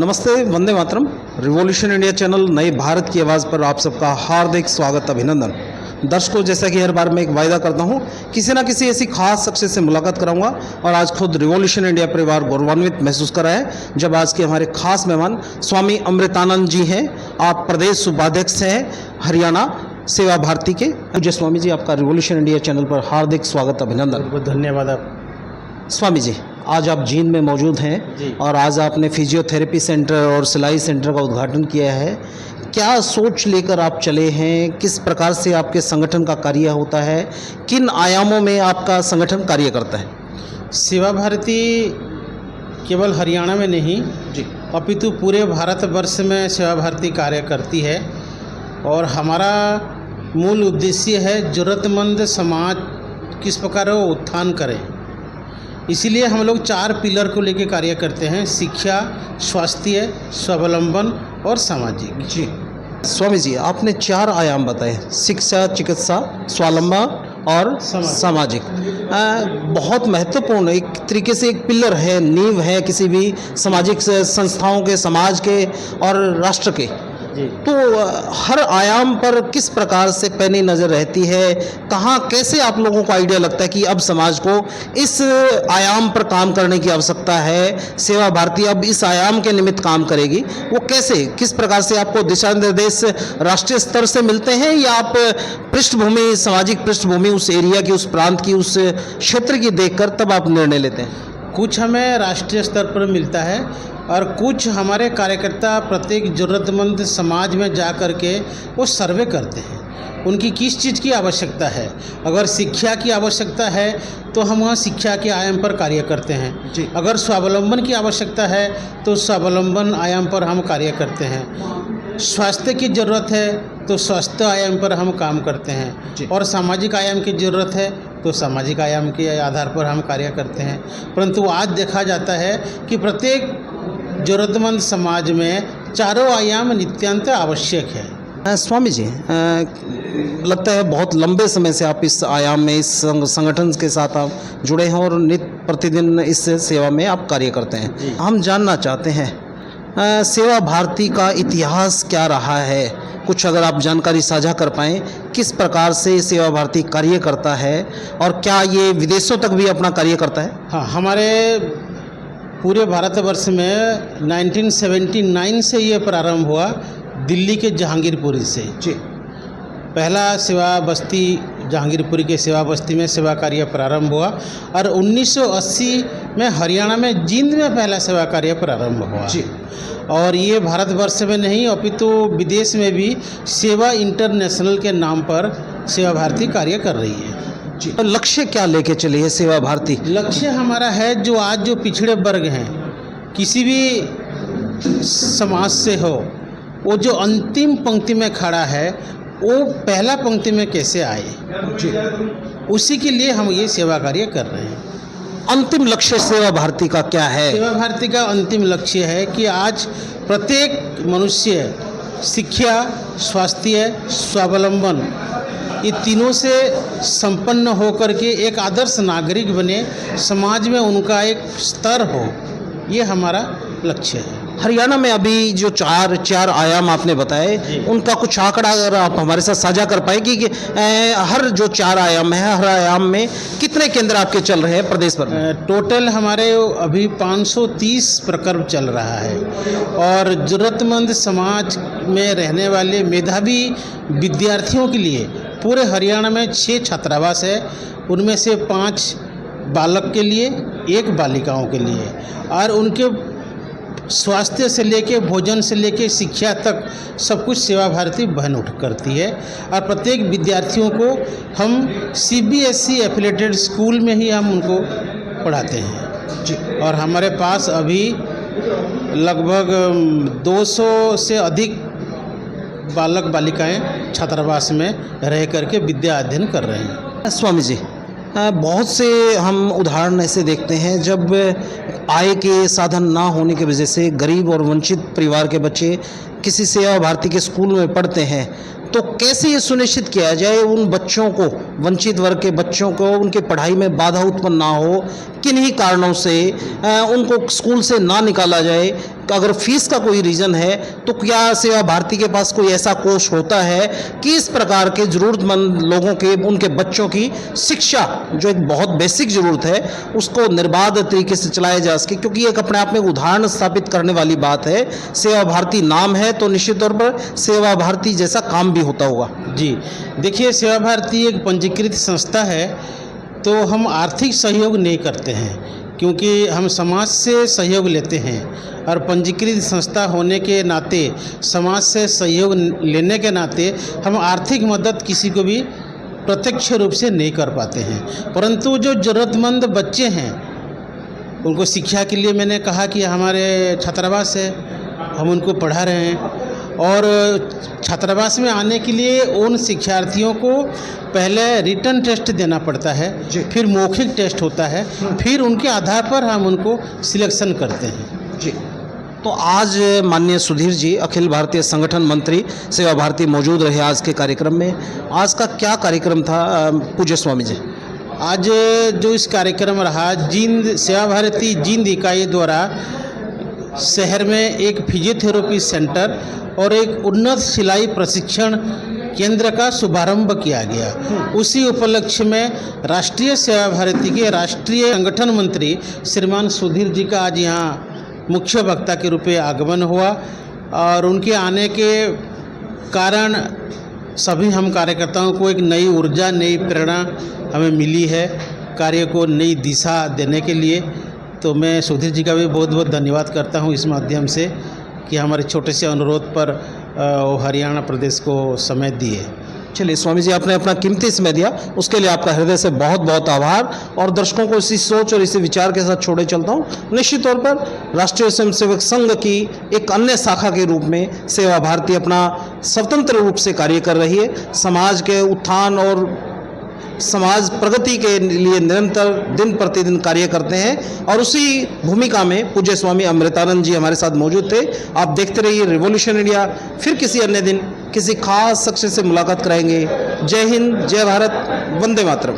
नमस्ते, Vande Mataram. Revolution India channel नए भारत की आवाज़ पर आप सबका हार्दिक स्वागत, अभिनंदन। दर्शकों, जैसा कि हर बार मैं एक वायदा करता हूं, किसी ना किसी ऐसी खास शख्सियत से मुलाकात कराऊंगा और आज खुद रिवॉल्यूशन इंडिया परिवार गौरवान्वित महसूस कर रहा है जब आज के हमारे खास मेहमान स्वामी अमृतानंद जी हैं। आप प्रदेश उपाध्यक्ष हैं हरियाणा सेवा भारती के। जय स्वामी जी, आपका रिवॉल्यूशन इंडिया चैनल पर हार्दिक स्वागत, अभिनंदन। बहुत बहुत धन्यवाद। आप स्वामी जी, आज आप जींद में मौजूद हैं और आज आपने फिजियोथेरेपी सेंटर और सिलाई सेंटर का उद्घाटन किया है। क्या सोच लेकर आप चले हैं? किस प्रकार से आपके संगठन का कार्य होता है? किन आयामों में आपका संगठन कार्य करता है? सेवा भारती केवल हरियाणा में नहीं जी, अपितु पूरे भारतवर्ष में सेवा भारती कार्य करती है और हमारा मूल उद्देश्य है ज़रूरतमंद समाज किस प्रकार वो उत्थान करें। इसीलिए हम लोग 4 पिलर को लेकर कार्य करते हैं: शिक्षा, स्वास्थ्य, स्वावलंबन और सामाजिक। जी स्वामी जी, आपने 4 आयाम बताए: शिक्षा, चिकित्सा, स्वावलंबन और सामाजिक। बहुत महत्वपूर्ण, एक तरीके से एक पिलर है, नींव है किसी भी सामाजिक संस्थाओं के, समाज के और राष्ट्र के। तो हर आयाम पर किस प्रकार से पैनी नज़र रहती है? कहाँ कैसे आप लोगों को आइडिया लगता है कि अब समाज को इस आयाम पर काम करने की आवश्यकता है, सेवा भारती अब इस आयाम के निमित्त काम करेगी? वो कैसे, किस प्रकार से आपको दिशा निर्देश राष्ट्रीय स्तर से मिलते हैं या आप पृष्ठभूमि, सामाजिक पृष्ठभूमि उस एरिया की, उस प्रांत की, उस क्षेत्र की देखकर तब आप निर्णय लेते हैं? कुछ हमें राष्ट्रीय स्तर पर मिलता है और कुछ हमारे कार्यकर्ता प्रत्येक ज़रूरतमंद समाज में जा कर के वो सर्वे करते हैं। उनकी किस चीज़ की आवश्यकता है? अगर शिक्षा की आवश्यकता है तो हम वहाँ शिक्षा के आयाम पर कार्य करते हैं जी। अगर स्वावलंबन की आवश्यकता है तो स्वावलंबन आयाम पर हम कार्य करते हैं। स्वास्थ्य की ज़रूरत है तो स्वास्थ्य आयाम पर हम काम करते हैं और सामाजिक आयाम की ज़रूरत है तो सामाजिक आयाम के आधार पर हम कार्य करते हैं। परंतु आज देखा जाता है कि प्रत्येक ज़रूरतमंद समाज में चारों आयाम नित्यांत आवश्यक है। स्वामी जी, लगता है बहुत लंबे समय से आप इस आयाम में, इस संगठन के साथ आप जुड़े हैं और नित्य प्रतिदिन इस सेवा में आप कार्य करते हैं। हम जानना चाहते हैं सेवा भारती का इतिहास क्या रहा है? कुछ अगर आप जानकारी साझा कर पाएँ, किस प्रकार से सेवा भारती कार्य करता है और क्या ये विदेशों तक भी अपना कार्य करता है? हाँ, हमारे पूरे भारतवर्ष में 1979 से ये प्रारंभ हुआ, दिल्ली के जहांगीरपुरी से जी। पहला सेवा बस्ती जहांगीरपुरी के सेवा बस्ती में सेवा कार्य प्रारंभ हुआ और 1980 में हरियाणा में जींद में पहला सेवा कार्य प्रारंभ हुआ जी। और ये भारतवर्ष में नहीं अपितु विदेश में भी सेवा इंटरनेशनल के नाम पर सेवा भारती कार्य कर रही है जी। तो लक्ष्य क्या लेके चली है सेवा भारती? लक्ष्य हमारा है जो आज जो पिछड़े वर्ग हैं, किसी भी समाज से हो, वो जो अंतिम पंक्ति में खड़ा है वो पहला पंक्ति में कैसे आए जी, उसी के लिए हम ये सेवा कार्य कर रहे हैं। अंतिम लक्ष्य सेवा भारती का क्या है? सेवा भारती का अंतिम लक्ष्य है कि आज प्रत्येक मनुष्य शिक्षा, स्वास्थ्य, स्वावलंबन ये तीनों से संपन्न होकर के एक आदर्श नागरिक बने, समाज में उनका एक स्तर हो, ये हमारा लक्ष्य है। हरियाणा में अभी जो चार आयाम आपने बताए, उनका कुछ आंकड़ा अगर आप हमारे साथ साझा कर पाए कि हर जो 4 आयाम है, हर आयाम में कितने केंद्र आपके चल रहे हैं प्रदेश भर में? टोटल हमारे अभी 530 प्रकल्प चल रहा है और ज़रूरतमंद समाज में रहने वाले मेधावी विद्यार्थियों के लिए पूरे हरियाणा में 6 छात्रावास है। उनमें से 5 बालक के लिए, 1 बालिकाओं के लिए, और उनके स्वास्थ्य से लेके, भोजन से लेके, शिक्षा तक सब कुछ सेवा भारती बहन उठ करती है। और प्रत्येक विद्यार्थियों को हम CBSE एफिलेटेड स्कूल में ही हम उनको पढ़ाते हैं जी। और हमारे पास अभी लगभग 200 से अधिक बालक बालिकाएं छात्रावास में रह करके विद्या अध्ययन कर रहे हैं। स्वामी जी, बहुत से हम उदाहरण ऐसे देखते हैं जब आय के साधन ना होने की वजह से गरीब और वंचित परिवार के बच्चे किसी सेवा भारती के स्कूल में पढ़ते हैं, तो कैसे ये सुनिश्चित किया जाए उन बच्चों को, वंचित वर्ग के बच्चों को, उनकी पढ़ाई में बाधा उत्पन्न ना हो, किन्हीं कारणों से उनको स्कूल से ना निकाला जाए, अगर फीस का कोई रीज़न है तो क्या सेवा भारती के पास कोई ऐसा कोष होता है कि इस प्रकार के ज़रूरतमंद लोगों के, उनके बच्चों की शिक्षा जो एक बहुत बेसिक ज़रूरत है उसको निर्बाध तरीके से चलाया जा सके, क्योंकि एक अपने आप में उदाहरण स्थापित करने वाली बात है। सेवा भारती नाम है तो निश्चित तौर पर सेवा भारती जैसा काम भी होता होगा। जी देखिए, सेवा भारती एक पंजीकृत संस्था है, तो हम आर्थिक सहयोग नहीं करते हैं क्योंकि हम समाज से सहयोग लेते हैं, और पंजीकृत संस्था होने के नाते, समाज से सहयोग लेने के नाते हम आर्थिक मदद किसी को भी प्रत्यक्ष रूप से नहीं कर पाते हैं। परंतु जो ज़रूरतमंद बच्चे हैं उनको शिक्षा के लिए मैंने कहा कि हमारे छात्रावास है, हम उनको पढ़ा रहे हैं, और छात्रावास में आने के लिए उन शिक्षार्थियों को पहले रिटन टेस्ट देना पड़ता है, फिर मौखिक टेस्ट होता है, फिर उनके आधार पर हम उनको सिलेक्शन करते हैं। जी, तो आज माननीय सुधीर जी, अखिल भारतीय संगठन मंत्री सेवा भारती, मौजूद रहे आज के कार्यक्रम में। आज का क्या कार्यक्रम था पूज्य स्वामी जी? आज जो इस कार्यक्रम रहा, जींद सेवा भारती जींद इकाई द्वारा शहर में एक फिजियोथेरेपी सेंटर और एक उन्नत सिलाई प्रशिक्षण केंद्र का शुभारंभ किया गया। उसी उपलक्ष्य में राष्ट्रीय सेवा भारती के राष्ट्रीय संगठन मंत्री श्रीमान सुधीर जी का आज यहाँ मुख्य वक्ता के रूप में आगमन हुआ, और उनके आने के कारण सभी हम कार्यकर्ताओं को एक नई ऊर्जा, नई प्रेरणा हमें मिली है कार्य को नई दिशा देने के लिए। तो मैं सुधीर जी का भी बहुत बहुत धन्यवाद करता हूं इस माध्यम से कि हमारे छोटे से अनुरोध पर हरियाणा प्रदेश को समय दिए। चलिए स्वामी जी, आपने अपना कीमती समय दिया, उसके लिए आपका हृदय से बहुत बहुत आभार, और दर्शकों को इसी सोच और इसी विचार के साथ छोड़े चलता हूँ। निश्चित तौर पर राष्ट्रीय स्वयंसेवक संघ की एक अन्य शाखा के रूप में सेवा भारती अपना स्वतंत्र रूप से कार्य कर रही है। समाज के उत्थान और समाज प्रगति के लिए निरंतर दिन प्रतिदिन कार्य करते हैं, और उसी भूमिका में पूज्य स्वामी अमृतानंद जी हमारे साथ मौजूद थे। आप देखते रहिए रिवॉल्यूशन इंडिया। फिर किसी अन्य दिन किसी खास शख्स से मुलाकात कराएंगे। जय हिंद, जय भारत, वंदे मातरम।